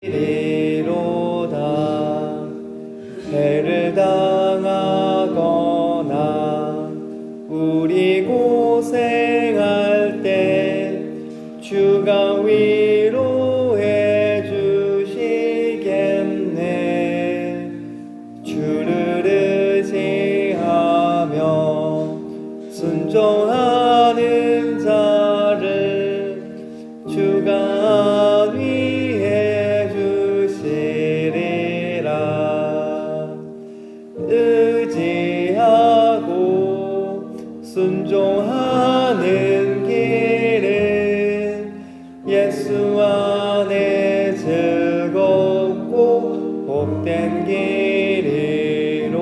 이리로다. 해를 당하거나 우리 고생할 때 주가 위로해 주시겠네. 주를 의지하며 순종하는 자를 주가 안위해 주시리라. 의지하고 순종하는 길은 예수 안에 즐겁고 복된 길이로다.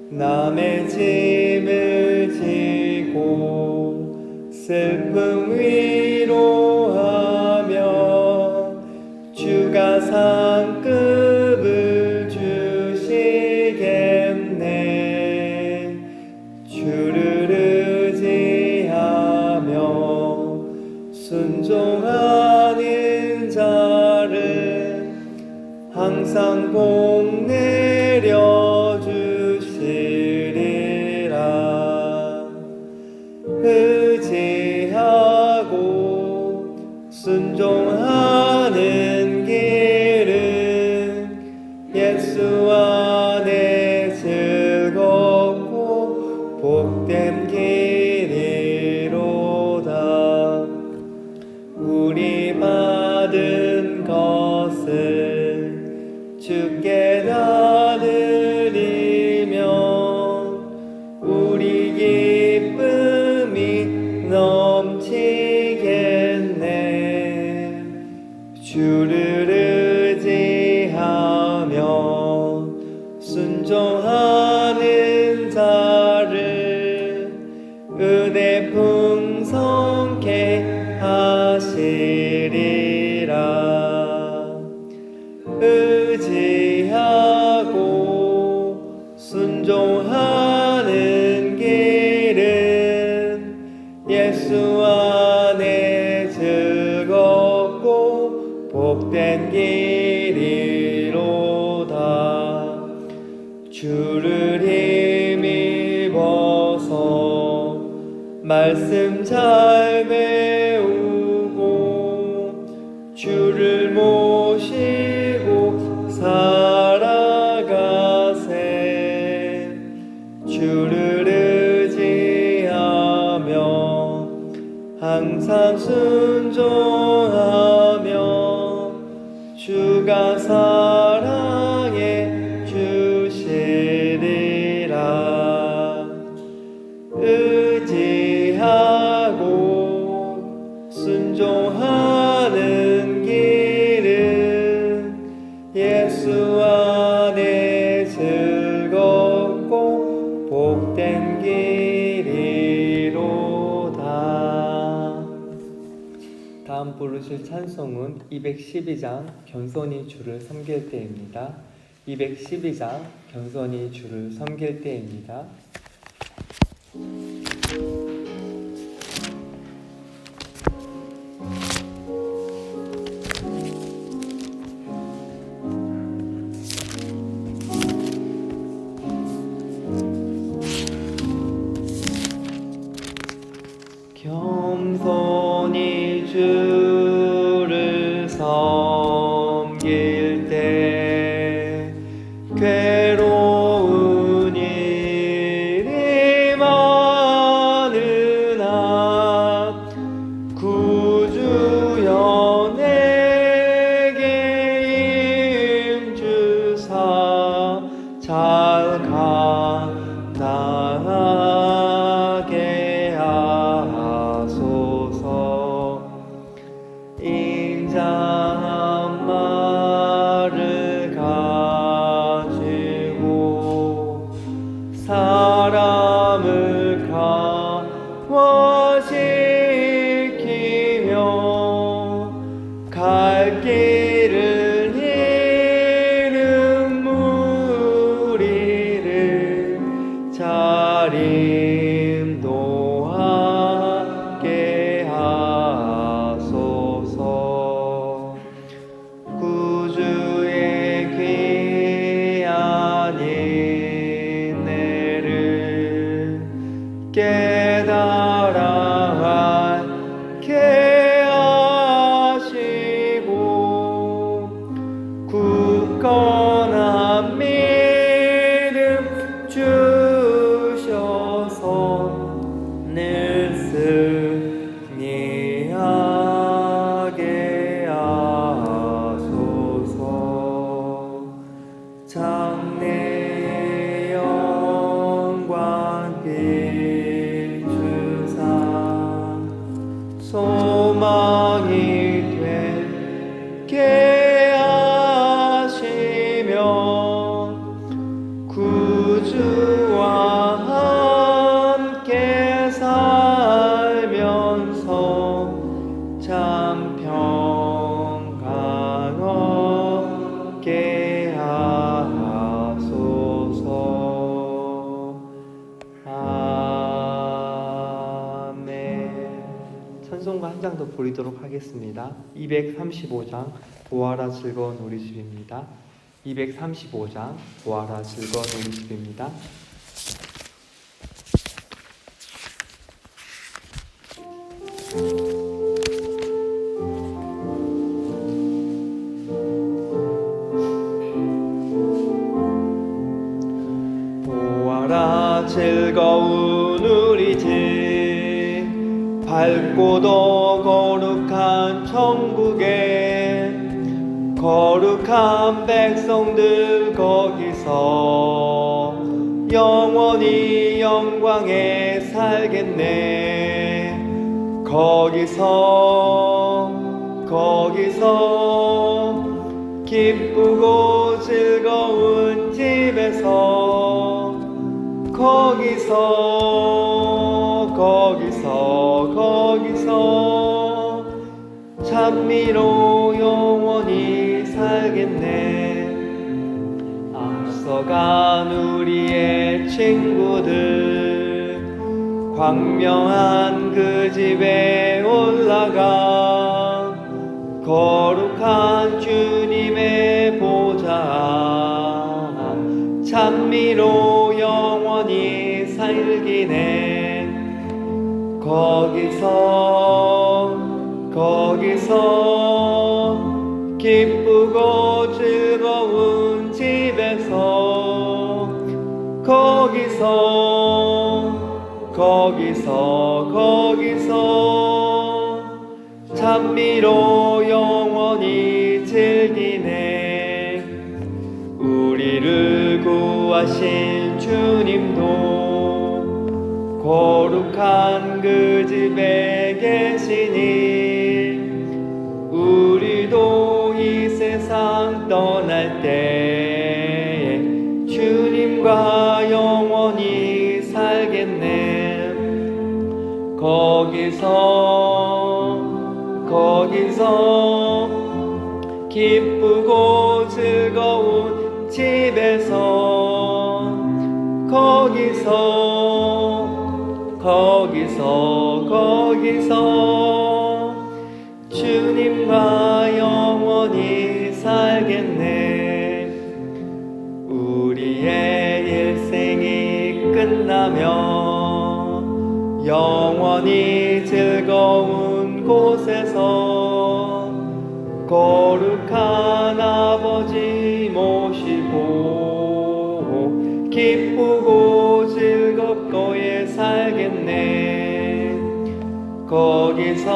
남의 짐을 지고 슬픔 위로하며 주가 상급을 주시겠네. 주를 의지하며 순종하는 자를 항상 복 내려 주시리라. 의지하고 순종하는 길은 예수 안에 즐겁고 복된 길이로다. 우리 받은 것을 주께 다 드리면 우리 기쁨이 넘치겠네. 주를 의지하며 순종하는 자를 은혜 풍성케 하시리라. 의지하고 순종하는 길은 예수 안에 즐겁고 복된 길이로다. 주를 힘입어서 말씀 잘 배우고 주를 모시고 살아가세. 주를 의지하며 항상 순종하며 주가 사랑해 주시리라. 의지하고 순종하는 길은 예수 안에 즐겁고 복된 길이로다. 다음 부르실 찬송은 212장 겸손히 주를 섬길 때입니다. 212장 겸손히 주를 섬길 때입니다. 겸손히 주를 섬길 때 괴로운 일이 많으나 구주여 내게 힘주사 잘 감당하게 하소서. 인자한 말을 가지고 사람을 강화시키며 갈 길을 잃은 무리를 잘 인도하게 하소서. 하시며 구주와 함께 살면서 참 평강 얻게 하소서. 아멘. 찬송가 한 장 더 부르도록 하겠습니다. 235장 보아라 즐거운 우리 집입니다. 235장 보아라 즐거운 우리 집입니다. 보아라 즐거운 우리 집 밝고도 거룩한 천국에 거룩한 백성들 거기서 영원히 영광에 살겠네. 거기서 기쁘고 즐거운 집에서 거기서 찬미로 영원히 살겠네. 앞서간 우리의 친구들 광명한 그 집에 올라가 거룩한 주님의 보좌 찬미로 영원히 살기네. 거기서 기쁘고 즐거운 집에서 거기서 찬미로 영원히 즐기네. 우리를 구하신 주님도 거룩한 그 집에 계시니 우리도 이 세상 떠날 때 주님과 영원히 살겠네. 거기서 기쁘고 즐거운 집에서 거기서 주님과 영원히 살겠네. 우리의 일생이 끝나면 영원히 즐거운 곳에서 거룩한 아버지 모시고 기쁘고 즐겁게 살겠네. 거기서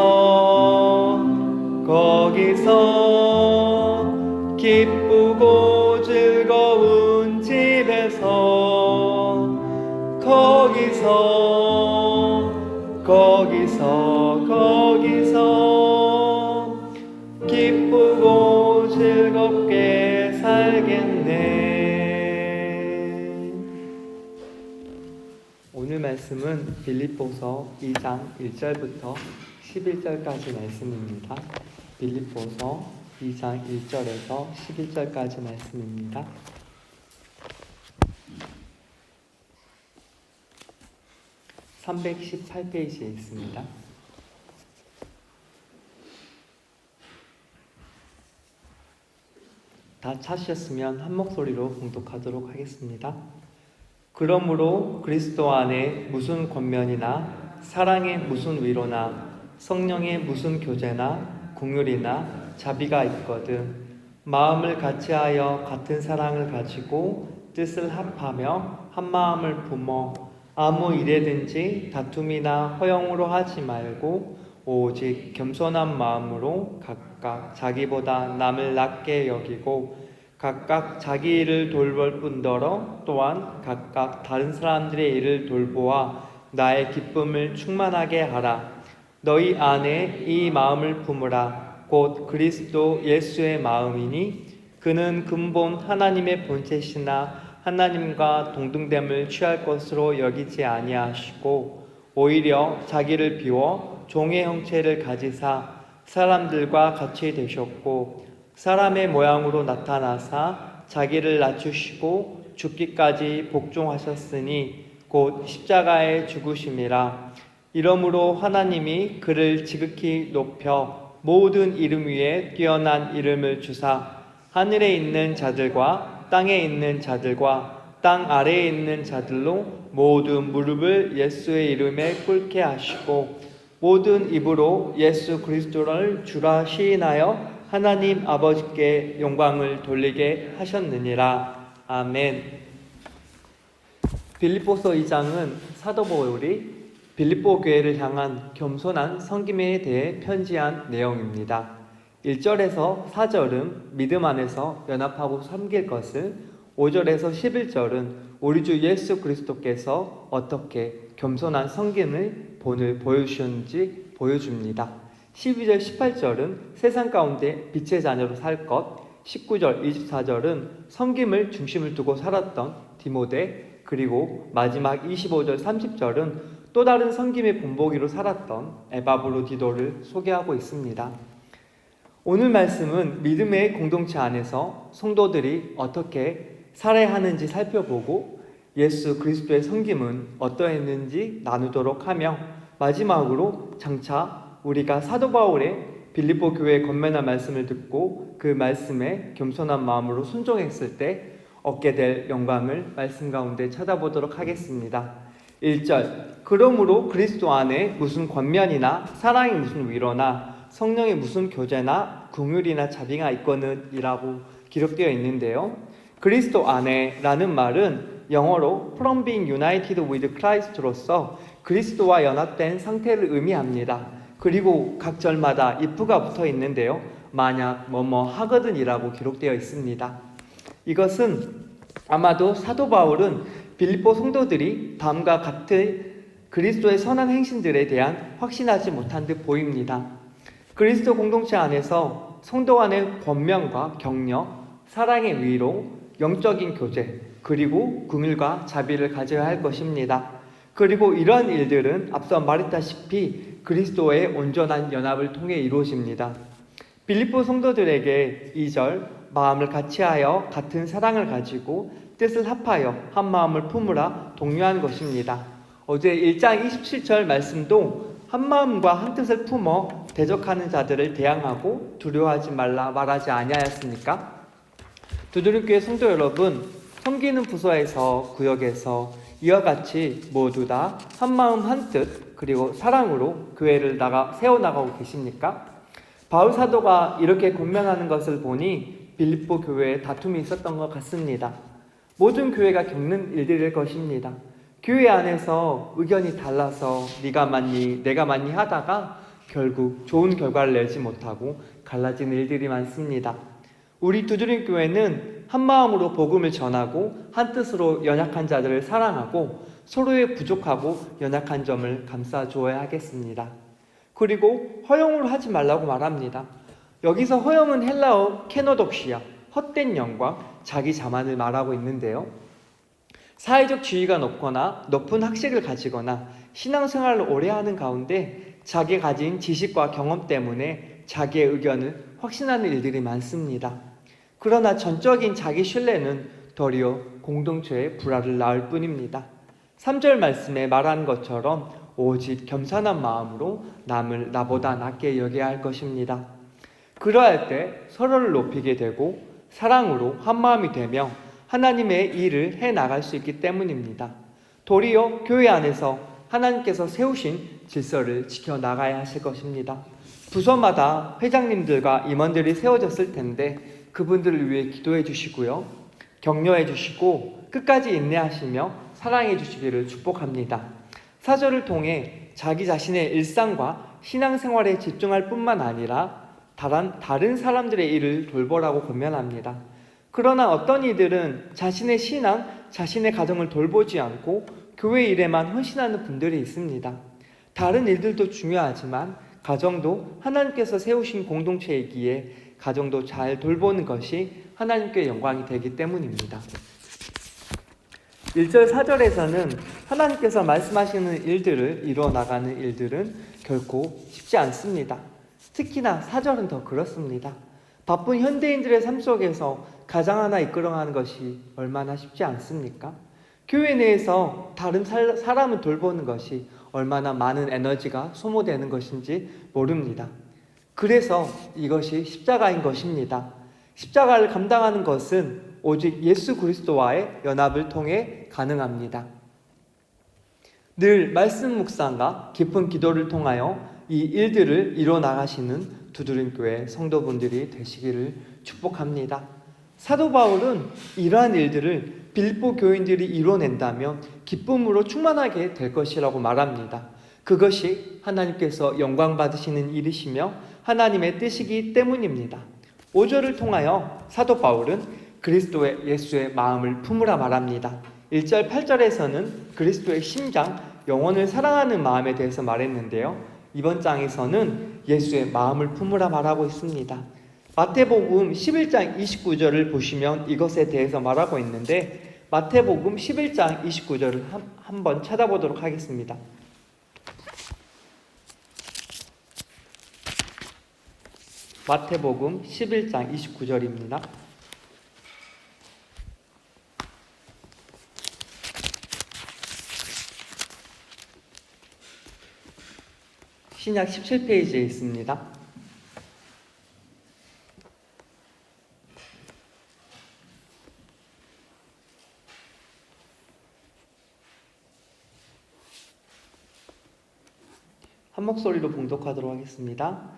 기쁘고 즐거운 집에서 거기서 기쁘고 즐겁게 살겠네. 오늘 말씀은 빌립보서 2장 1절부터 11절까지 말씀입니다. 빌립보서 2장 1절에서 11절까지 말씀입니다. 318페이지에 있습니다. 다 찾으셨으면 한 목소리로 봉독하도록 하겠습니다. 그러므로 그리스도 안에 무슨 권면이나 사랑의 무슨 위로나 성령의 무슨 교제나 긍휼이나 자비가 있거든 마음을 같이하여 같은 사랑을 가지고 뜻을 합하며 한 마음을 품어 아무 일에든지 다툼이나 허영으로 하지 말고 오직 겸손한 마음으로 각각 자기보다 남을 낮게 여기고 각각 자기 일을 돌볼 뿐더러 또한 각각 다른 사람들의 일을 돌보아 나의 기쁨을 충만하게 하라. 너희 안에 이 마음을 품으라. 곧 그리스도 예수의 마음이니 그는 근본 하나님의 본체시나 하나님과 동등됨을 취할 것으로 여기지 아니하시고 오히려 자기를 비워 종의 형체를 가지사 사람들과 같이 되셨고 사람의 모양으로 나타나사 자기를 낮추시고 죽기까지 복종하셨으니 곧 십자가에 죽으심이라. 이러므로 하나님이 그를 지극히 높여 모든 이름 위에 뛰어난 이름을 주사 하늘에 있는 자들과 땅에 있는 자들과 땅 아래에 있는 자들로 모든 무릎을 예수의 이름에 꿇게 하시고 모든 입으로 예수 그리스도를 주라 시인하여 하나님 아버지께 영광을 돌리게 하셨느니라. 아멘. 빌립보서 2장은 사도 바울이 빌립보 교회를 향한 겸손한 섬김에 대해 편지한 내용입니다. 1절에서 4절은 믿음 안에서 연합하고 섬길 것을, 5절에서 11절은 우리 주 예수 그리스도께서 어떻게 겸손한 섬김을 보여주셨는지 보여줍니다. 12절, 18절은 세상 가운데 빛의 자녀로 살 것, 19절, 24절은 섬김을 중심을 두고 살았던 디모데, 그리고 마지막 25절, 30절은 또 다른 섬김의 본보기로 살았던 에바브로디도를 소개하고 있습니다. 오늘 말씀은 믿음의 공동체 안에서 성도들이 어떻게 살아야 하는지 살펴보고 예수 그리스도의 섬김은 어떠했는지 나누도록 하며 마지막으로 장차 우리가 사도 바울의 빌립보 교회의 권면한 말씀을 듣고 그 말씀에 겸손한 마음으로 순종했을 때 얻게 될 영광을 말씀 가운데 찾아보도록 하겠습니다. 1절, 그러므로 그리스도 안에 무슨 권면이나 사랑이 무슨 위로나 성령의 무슨 교제나 긍휼이나 자비가 있거든 이라고 기록되어 있는데요. 그리스도 안에 라는 말은 영어로 from being united with Christ로서 그리스도와 연합된 상태를 의미합니다. 그리고 각 절마다 if가 붙어 있는데요. 만약 뭐뭐 하거든 이라고 기록되어 있습니다. 이것은 아마도 사도 바울은 빌립보 성도들이 다음과 같은 그리스도의 선한 행신들에 대한 확신하지 못한 듯 보입니다. 그리스도 공동체 안에서 성도 간의 권면과 격려, 사랑의 위로, 영적인 교제, 그리고 긍휼과 자비를 가져야 할 것입니다. 그리고 이러한 일들은 앞서 말했다시피 그리스도의 온전한 연합을 통해 이루어집니다. 빌립보 성도들에게 2절, 마음을 같이하여 같은 사랑을 가지고 뜻을 합하여 한 마음을 품으라 독려한 것입니다. 어제 1장 27절 말씀도 한 마음과 한 뜻을 품어 대적하는 자들을 대항하고 두려워하지 말라 말하지 아니하였습니까? 두드림교회 성도 여러분, 섬기는 부서에서 구역에서 이와 같이 모두 다 한 마음 한 뜻 그리고 사랑으로 교회를 세워나가고 계십니까? 바울 사도가 이렇게 권면하는 것을 보니 빌립보 교회에 다툼이 있었던 것 같습니다. 모든 교회가 겪는 일들일 것입니다. 교회 안에서 의견이 달라서 네가 맞니 내가 맞니 하다가 결국 좋은 결과를 내지 못하고 갈라지는 일들이 많습니다. 우리 두드림 교회는 한 마음으로 복음을 전하고 한 뜻으로 연약한 자들을 사랑하고 서로의 부족하고 연약한 점을 감싸 주어야 하겠습니다. 그리고 허영을 하지 말라고 말합니다. 여기서 허영은 헬라어 케노독시아, 헛된 영광, 자기 자만을 말하고 있는데요. 사회적 지위가 높거나 높은 학식을 가지거나 신앙생활을 오래 하는 가운데 자기 가진 지식과 경험 때문에 자기의 의견을 확신하는 일들이 많습니다. 그러나 전적인 자기 신뢰는 도리어 공동체의 불화를 낳을 뿐입니다. 3절 말씀에 말한 것처럼 오직 겸손한 마음으로 남을 나보다 낫게 여겨야 할 것입니다. 그러할 때 서로를 높이게 되고 사랑으로 한마음이 되며 하나님의 일을 해나갈 수 있기 때문입니다. 도리어 교회 안에서 하나님께서 세우신 질서를 지켜나가야 하실 것입니다. 부서마다 회장님들과 임원들이 세워졌을 텐데 그분들을 위해 기도해 주시고요. 격려해 주시고 끝까지 인내하시며 사랑해 주시기를 축복합니다. 사절을 통해 자기 자신의 일상과 신앙생활에 집중할 뿐만 아니라 다른 사람들의 일을 돌보라고 권면합니다. 그러나 어떤 이들은 자신의 신앙, 자신의 가정을 돌보지 않고 교회 일에만 헌신하는 분들이 있습니다. 다른 일들도 중요하지만 가정도 하나님께서 세우신 공동체이기에 가정도 잘 돌보는 것이 하나님께 영광이 되기 때문입니다. 1절 4절에서는 하나님께서 말씀하시는 일들을 이뤄나가는 일들은 결코 쉽지 않습니다. 특히나 4절은 더 그렇습니다. 바쁜 현대인들의 삶 속에서 가정 하나 이끌어가는 것이 얼마나 쉽지 않습니까? 교회 내에서 다른 사람을 돌보는 것이 얼마나 많은 에너지가 소모되는 것인지 모릅니다. 그래서 이것이 십자가인 것입니다. 십자가를 감당하는 것은 오직 예수 그리스도와의 연합을 통해 가능합니다. 늘 말씀 묵상과 깊은 기도를 통하여 이 일들을 이뤄나가시는 두드림교회 성도분들이 되시기를 축복합니다. 사도 바울은 이러한 일들을 빌립보 교인들이 이뤄낸다면 기쁨으로 충만하게 될 것이라고 말합니다. 그것이 하나님께서 영광 받으시는 일이시며 하나님의 뜻이기 때문입니다. 5절을 통하여 사도 바울은 그리스도의 예수의 마음을 품으라 말합니다. 1절 8절에서는 그리스도의 심장, 영혼을 사랑하는 마음에 대해서 말했는데요. 이번 장에서는 예수의 마음을 품으라 말하고 있습니다. 마태복음 11장 29절을 보시면 이것에 대해서 말하고 있는데 마태복음 11장 29절을 한번 찾아보도록 하겠습니다. 마태복음 11장 29절입니다. 신약 17페이지에 있습니다. 한 목소리로 봉독하도록 하겠습니다.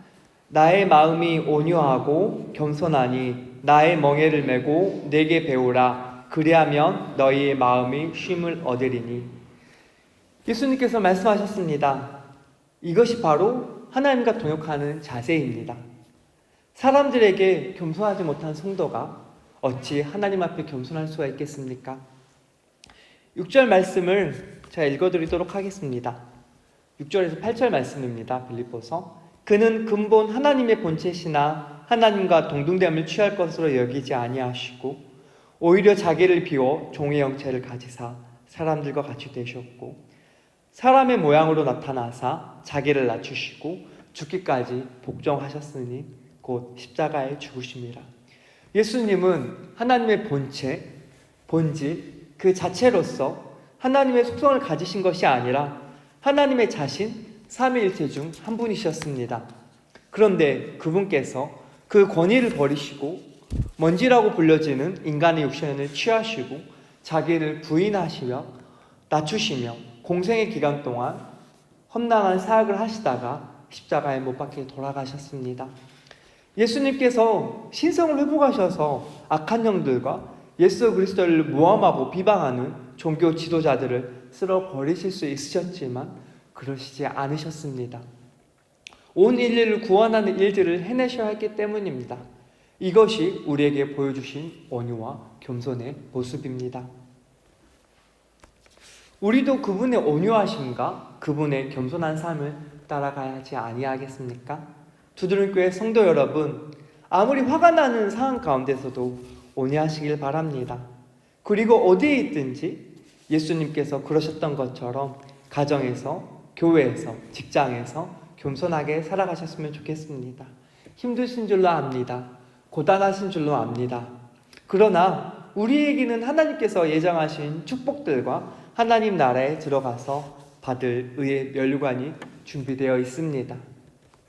나의 마음이 온유하고 겸손하니 나의 멍에를 메고 내게 배우라. 그리하면 너희의 마음이 쉼을 얻으리니. 예수님께서 말씀하셨습니다. 이것이 바로 하나님과 동역하는 자세입니다. 사람들에게 겸손하지 못한 성도가 어찌 하나님 앞에 겸손할 수가 있겠습니까? 6절 말씀을 제가 읽어드리도록 하겠습니다. 6절에서 8절 말씀입니다. 빌립보서. 그는 근본 하나님의 본체시나 하나님과 동등됨을 취할 것으로 여기지 아니하시고 오히려 자기를 비워 종의 형체를 가지사 사람들과 같이 되셨고 사람의 모양으로 나타나사 자기를 낮추시고 죽기까지 복종하셨으니 곧 십자가에 죽으심이라. 예수님은 하나님의 본체, 본질 그 자체로서 하나님의 속성을 가지신 것이 아니라 하나님의 자신, 삼위일체 중 한 분이셨습니다. 그런데 그분께서 그 권위를 버리시고 먼지라고 불려지는 인간의 육신을 취하시고 자기를 부인하시며 낮추시며 공생의 기간 동안 험난한 사역을 하시다가 십자가에 못 박혀 돌아가셨습니다. 예수님께서 신성을 회복하셔서 악한 영들과 예수 그리스도를 모함하고 비방하는 종교 지도자들을 쓸어 버리실 수 있으셨지만 그러시지 않으셨습니다. 온 인류를 구원하는 일들을 해내셔야 했기 때문입니다. 이것이 우리에게 보여주신 온유와 겸손의 모습입니다. 우리도 그분의 온유하심과 그분의 겸손한 삶을 따라가야 하지 아니하겠습니까? 두드림교회 성도 여러분, 아무리 화가 나는 상황 가운데서도 온유하시길 바랍니다. 그리고 어디에 있든지 예수님께서 그러셨던 것처럼 가정에서, 교회에서, 직장에서 겸손하게 살아가셨으면 좋겠습니다. 힘드신 줄로 압니다. 고단하신 줄로 압니다. 그러나 우리에게는 하나님께서 예정하신 축복들과 하나님 나라에 들어가서 받을 의의 면류관이 준비되어 있습니다.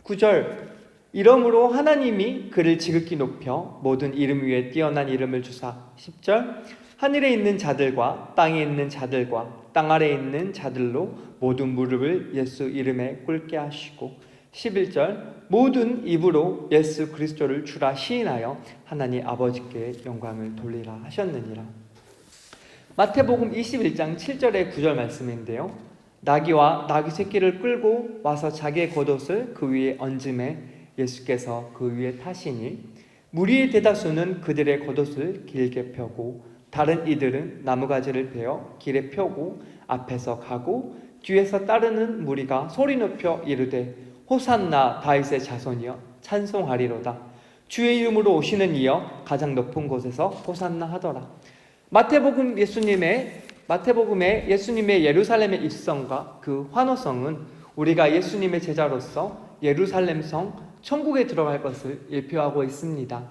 9절 이러므로 하나님이 그를 지극히 높여 모든 이름 위에 뛰어난 이름을 주사. 10절 하늘에 있는 자들과 땅에 있는 자들과 땅 아래에 있는 자들로 모든 무릎을 예수 이름에 꿇게 하시고 11절 모든 입으로 예수 그리스도를 주라 시인하여 하나님 아버지께 영광을 돌리라 하셨느니라. 마태복음 21장 7절의 9절 말씀인데요. 나귀와 나귀 새끼를 끌고 와서 자기의 겉옷을 그 위에 얹음에 예수께서 그 위에 타시니 무리의 대다수는 그들의 겉옷을 길게 펴고 다른 이들은 나무가지를 베어 길에 펴고 앞에서 가고 뒤에서 따르는 무리가 소리 높여 이르되 호산나 다윗의 자손이여 찬송하리로다. 주의 이름으로 오시는 이여 가장 높은 곳에서 호산나 하더라. 마태복음의 예수님의 예루살렘의 입성과 그 환호성은 우리가 예수님의 제자로서 예루살렘성 천국에 들어갈 것을 일표하고 있습니다.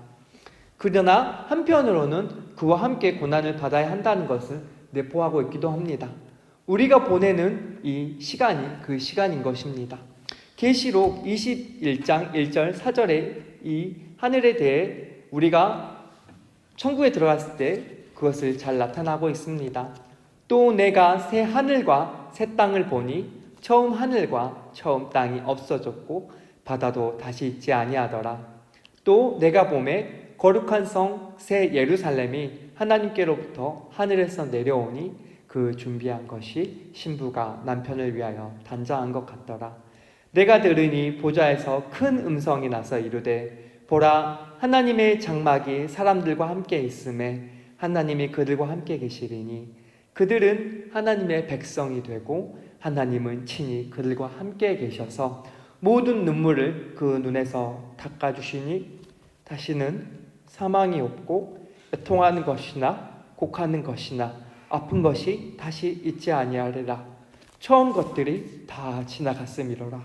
그러나 한편으로는 그와 함께 고난을 받아야 한다는 것을 내포하고 있기도 합니다. 우리가 보내는 이 시간이 그 시간인 것입니다. 계시록 21장 1절 4절에 이 하늘에 대해 우리가 천국에 들어갔을 때 그것을 잘 나타나고 있습니다. 또 내가 새 하늘과 새 땅을 보니 처음 하늘과 처음 땅이 없어졌고 바다도 다시 있지 아니하더라. 또 내가 보매 거룩한 성 새 예루살렘이 하나님께로부터 하늘에서 내려오니 그 준비한 것이 신부가 남편을 위하여 단장한 것 같더라. 내가 들으니 보좌에서 큰 음성이 나서 이르되 보라 하나님의 장막이 사람들과 함께 있음에 하나님이 그들과 함께 계시리니 그들은 하나님의 백성이 되고 하나님은 친히 그들과 함께 계셔서 모든 눈물을 그 눈에서 닦아주시니 다시는 사망이 없고 애통하는 것이나 곡하는 것이나 아픈 것이 다시 있지 아니하리라. 처음 것들이 다 지나갔음이로라.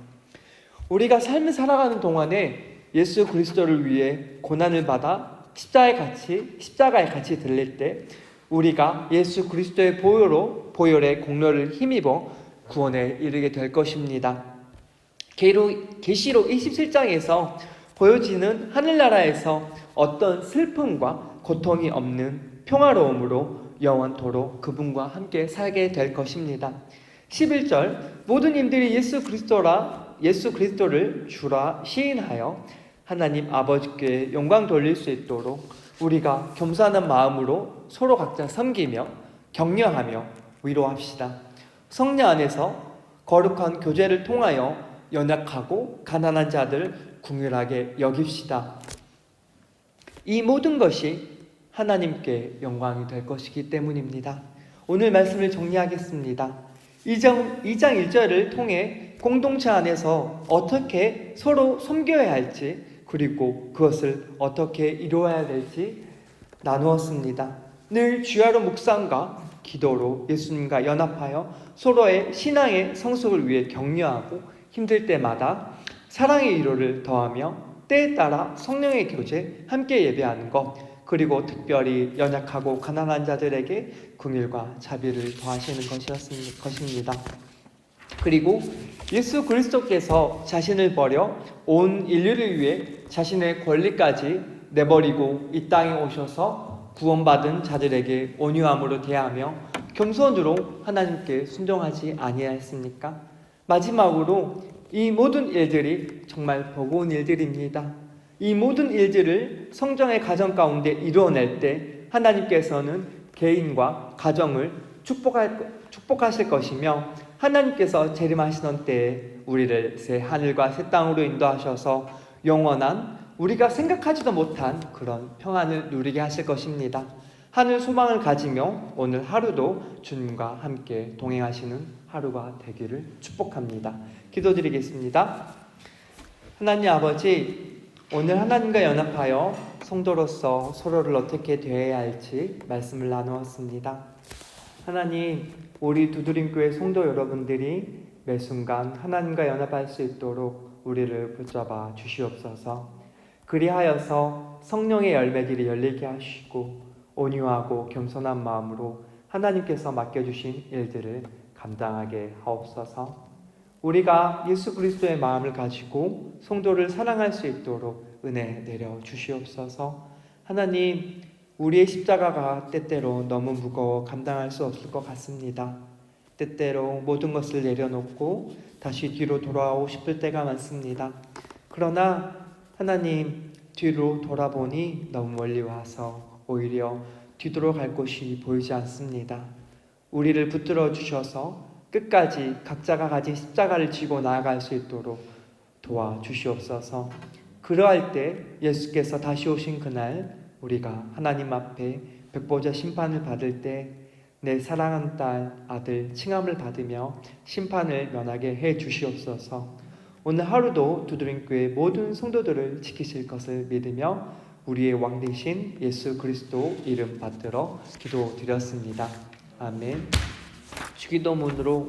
우리가 삶을 살아가는 동안에 예수 그리스도를 위해 고난을 받아 십자가에 같이 들릴 때 우리가 예수 그리스도의 보혈의 공로를 힘입어 구원에 이르게 될 것입니다. 계시록 27장에서 보여지는 하늘나라에서 어떤 슬픔과 고통이 없는 평화로움으로 영원토록 그분과 함께 살게 될 것입니다. 11절 모든 임들이 예수 그리스도를 주라 시인하여 하나님 아버지께 영광 돌릴 수 있도록 우리가 겸손한 마음으로 서로 각자 섬기며 격려하며 위로합시다. 성령 안에서 거룩한 교제를 통하여 연약하고 가난한 자들 긍휼하게 여깁시다. 이 모든 것이 하나님께 영광이 될 것이기 때문입니다. 오늘 말씀을 정리하겠습니다. 2장 1절을 통해 공동체 안에서 어떻게 서로 섬겨야 할지 그리고 그것을 어떻게 이루어야 될지 나누었습니다. 늘 주야로 묵상과 기도로 예수님과 연합하여 서로의 신앙의 성숙을 위해 격려하고 힘들 때마다 사랑의 위로를 더하며 때에 따라 성령의 교제 함께 예배하는 것 그리고 특별히 연약하고 가난한 자들에게 긍휼과 자비를 더하시는 것입니다. 그리고 예수 그리스도께서 자신을 버려 온 인류를 위해 자신의 권리까지 내버리고 이 땅에 오셔서 구원받은 자들에게 온유함으로 대하며 겸손으로 하나님께 순종하지 아니하였습니까? 마지막으로 이 모든 일들이 정말 복운 일들입니다. 이 모든 일들을 성정의 가정 가운데 이루어낼 때 하나님께서는 개인과 가정을 축복하실 것이며 하나님께서 재림하시던 때에 우리를 새 하늘과 새 땅으로 인도하셔서 영원한 우리가 생각하지도 못한 그런 평안을 누리게 하실 것입니다. 하늘 소망을 가지며 오늘 하루도 주님과 함께 동행하시는 하루가 되기를 축복합니다. 기도드리겠습니다. 하나님 아버지, 오늘 하나님과 연합하여 성도로서 서로를 어떻게 대해야 할지 말씀을 나누었습니다. 하나님, 우리 두드림교회 성도 여러분들이 매 순간 하나님과 연합할 수 있도록 우리를 붙잡아 주시옵소서. 그리하여서 성령의 열매들이 열리게 하시고 온유하고 겸손한 마음으로 하나님께서 맡겨주신 일들을 감당하게 하옵소서. 우리가 예수 그리스도의 마음을 가지고 성도를 사랑할 수 있도록 은혜 내려 주시옵소서. 하나님, 우리의 십자가가 때때로 너무 무거워 감당할 수 없을 것 같습니다. 때때로 모든 것을 내려놓고 다시 뒤로 돌아오고 싶을 때가 많습니다. 그러나 하나님, 뒤로 돌아보니 너무 멀리 와서 오히려 뒤돌아갈 곳이 보이지 않습니다. 우리를 붙들어 주셔서 끝까지 각자가 가진 십자가를 지고 나아갈 수 있도록 도와주시옵소서. 그러할 때 예수께서 다시 오신 그날 우리가 하나님 앞에 백보자 심판을 받을 때 내 사랑하는 딸, 아들 칭함을 받으며 심판을 면하게 해 주시옵소서. 오늘 하루도 두드림교회 모든 성도들을 지키실 것을 믿으며 우리의 왕 되신 예수 그리스도 이름 받들어 기도드렸습니다. 아멘. 주기도문으로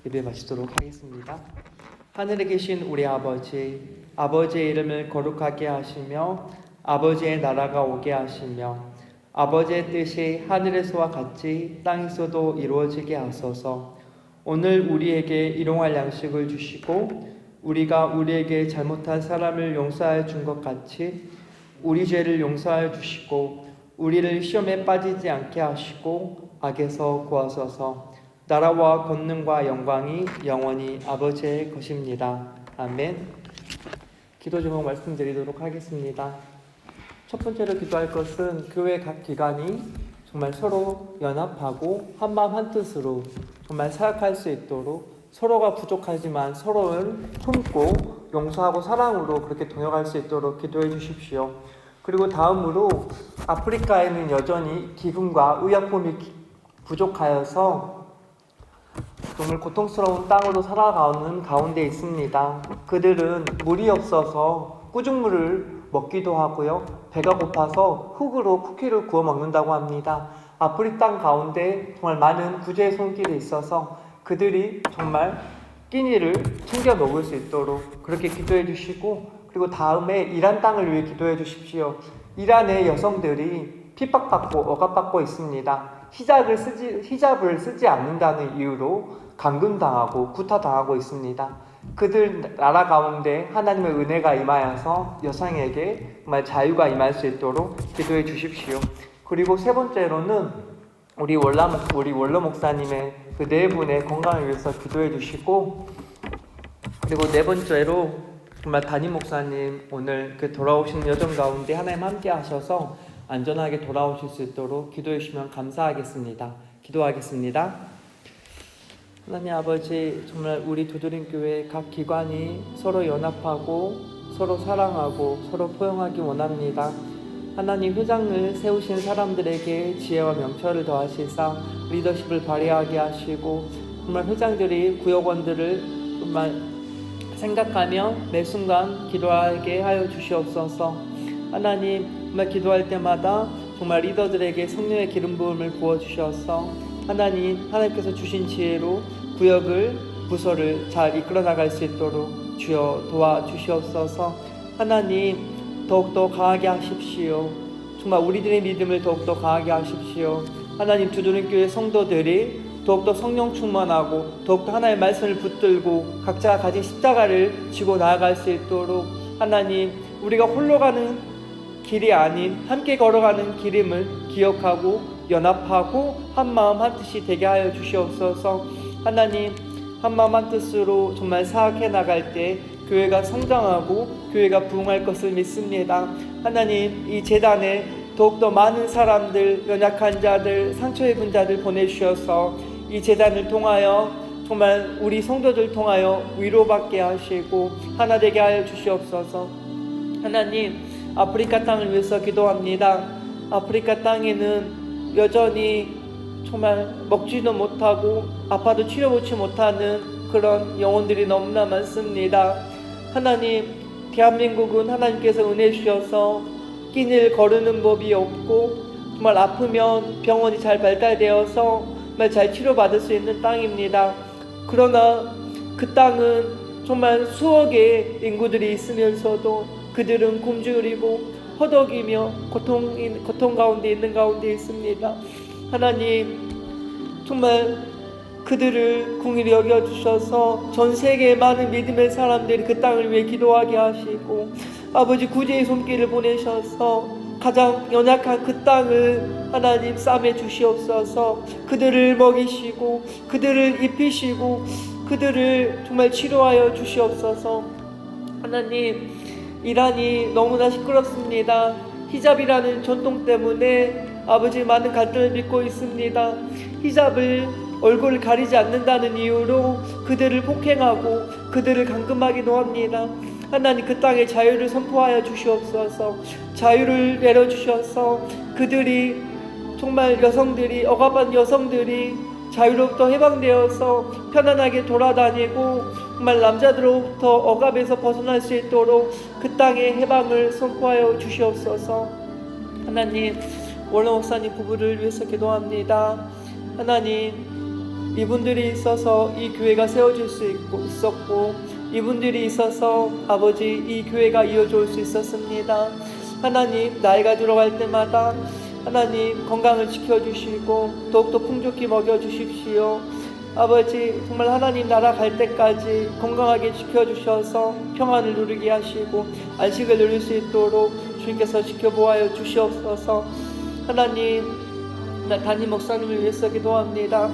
예배 마치도록 하겠습니다. 하늘에 계신 우리 아버지, 아버지의 이름을 거룩하게 하시며 아버지의 나라가 오게 하시며 아버지의 뜻이 하늘에서와 같이 땅에서도 이루어지게 하소서. 오늘 우리에게 일용할 양식을 주시고 우리가 우리에게 잘못한 사람을 용서하여 준 것 같이 우리 죄를 용서하여 주시고 우리를 시험에 빠지지 않게 하시고 악에서 구하소서. 나라와 권능과 영광이 영원히 아버지의 것입니다. 아멘. 기도 제목 말씀드리도록 하겠습니다. 첫 번째로 기도할 것은 교회 각 기관이 정말 서로 연합하고 한마음 한뜻으로 정말 사역할 수 있도록 서로가 부족하지만 서로를 품고 용서하고 사랑으로 그렇게 동역할 수 있도록 기도해 주십시오. 그리고 다음으로 아프리카에는 여전히 기금과 의약품이 부족하여서 정말 고통스러운 땅으로 살아가는 가운데 있습니다. 그들은 물이 없어서 꾸중물을 먹기도 하고요. 배가 고파서 흙으로 쿠키를 구워 먹는다고 합니다. 아프리카 땅 가운데 정말 많은 구제의 손길이 있어서 그들이 정말 끼니를 챙겨 먹을 수 있도록 그렇게 기도해 주시고, 그리고 다음에 이란 땅을 위해 기도해 주십시오. 이란의 여성들이 핍박받고 억압받고 있습니다. 히잡을 쓰지 않는다는 이유로 감금당하고 구타당하고 있습니다. 그들 나라 가운데 하나님의 은혜가 임하여서 여성에게 정말 자유가 임할 수 있도록 기도해 주십시오. 그리고 세 번째로는 우리 원로 목사님의 그 네 분의 건강을 위해서 기도해 주시고, 그리고 네 번째로 정말 담임 목사님 오늘 그 돌아오시는 여정 가운데 하나님 함께 하셔서 안전하게 돌아오실 수 있도록 기도해 주시면 감사하겠습니다. 기도하겠습니다. 하나님 아버지, 정말 우리 두드림교회 각 기관이 서로 연합하고 서로 사랑하고 서로 포용하기 원합니다. 하나님, 회장을 세우신 사람들에게 지혜와 명철을 더하시사 리더십을 발휘하게 하시고, 정말 회장들이 구역원들을 정말 생각하며 매 순간 기도하게 하여 주시옵소서. 하나님, 정말 기도할 때마다 정말 리더들에게 성령의 기름 부음을 부어 주셔서 하나님께서 주신 지혜로 구역을 부서를 잘 이끌어 나갈 수 있도록 주여 도와주시옵소서. 하나님, 더욱더 강하게 하십시오. 정말 우리들의 믿음을 더욱더 강하게 하십시오. 하나님, 두드림교회 성도들이 더욱더 성령 충만하고 더욱더 하나님의 말씀을 붙들고 각자가 가진 십자가를 지고 나아갈 수 있도록, 하나님, 우리가 홀로 가는 길이 아닌 함께 걸어가는 길임을 기억하고 연합하고 한마음 한뜻이 되게 하여 주시옵소서. 하나님, 한마음 한뜻으로 정말 사역해 나갈 때 교회가 성장하고 교회가 부흥할 것을 믿습니다. 하나님, 이 재단에 더욱더 많은 사람들, 연약한 자들, 상처 입은 자들 보내주셔서 이 재단을 통하여 정말 우리 성도들 통하여 위로받게 하시고 하나 되게 하여 주시옵소서. 하나님, 아프리카 땅을 위해서 기도합니다. 아프리카 땅에는 여전히 정말 먹지도 못하고 아파도 치료받지 못하는 그런 영혼들이 너무나 많습니다. 하나님, 대한민국은 하나님께서 은혜 주셔서 끼니를 거르는 법이 없고 정말 아프면 병원이 잘 발달되어서 정말 잘 치료받을 수 있는 땅입니다. 그러나 그 땅은 정말 수억의 인구들이 있으면서도 그들은 굶주리고 허덕이며 고통 가운데 있는 가운데 있습니다. 하나님, 정말 그들을 긍휼히 여겨주셔서 전 세계의 많은 믿음의 사람들이 그 땅을 위해 기도하게 하시고, 아버지 구제의 손길을 보내셔서 가장 연약한 그 땅을 하나님 싸매 주시옵소서. 그들을 먹이시고 그들을 입히시고 그들을 정말 치료하여 주시옵소서. 하나님, 이란이 너무나 시끄럽습니다. 히잡이라는 전통 때문에 아버지 많은 갈등을 빚고 있습니다. 히잡을 얼굴을 가리지 않는다는 이유로 그들을 폭행하고 그들을 감금하기도 합니다. 하나님, 그 땅에 자유를 선포하여 주시옵소서. 자유를 내려주셔서 그들이 정말 억압한 여성들이 자유로부터 해방되어서 편안하게 돌아다니고 정말 남자들로부터 억압에서 벗어날 수 있도록 그 땅의 해방을 선포하여 주시옵소서. 하나님, 원로 목사님 부부를 위해서 기도합니다. 하나님, 이분들이 있어서 이 교회가 세워질 수 있었고 이분들이 있어서 아버지 이 교회가 이어져 올 수 있었습니다. 하나님, 나이가 들어갈 때마다 하나님 건강을 지켜주시고 더욱더 풍족히 먹여주십시오. 아버지, 정말 하나님 나라 갈 때까지 건강하게 지켜주셔서 평안을 누리게 하시고 안식을 누릴 수 있도록 주님께서 지켜보아여 주시옵소서. 하나님, 담임 목사님을 위해서 기도합니다.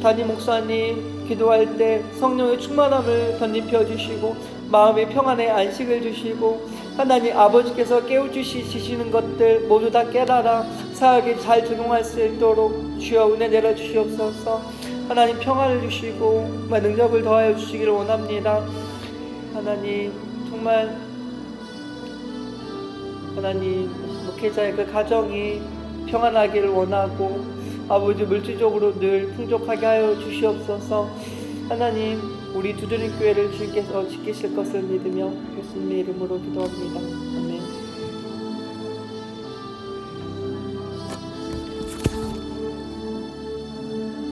담임 목사님 기도할 때 성령의 충만함을 덧입혀 주시고 마음의 평안에 안식을 주시고 하나님 아버지께서 깨우치시는 것들 모두 다 깨달아 사역에 잘 적용할 수 있도록 주여 은혜 내려 주시옵소서. 하나님 평안을 주시고 능력을 더하여 주시기를 원합니다. 하나님, 정말 하나님 목회자의 그 가정이 평안하기를 원하고 아버지 물질적으로 늘 풍족하게 하여 주시옵소서. 하나님, 우리 두드림 교회를 주님께서 지키실 것을 믿으며 예수님의 이름으로 기도합니다. 아멘.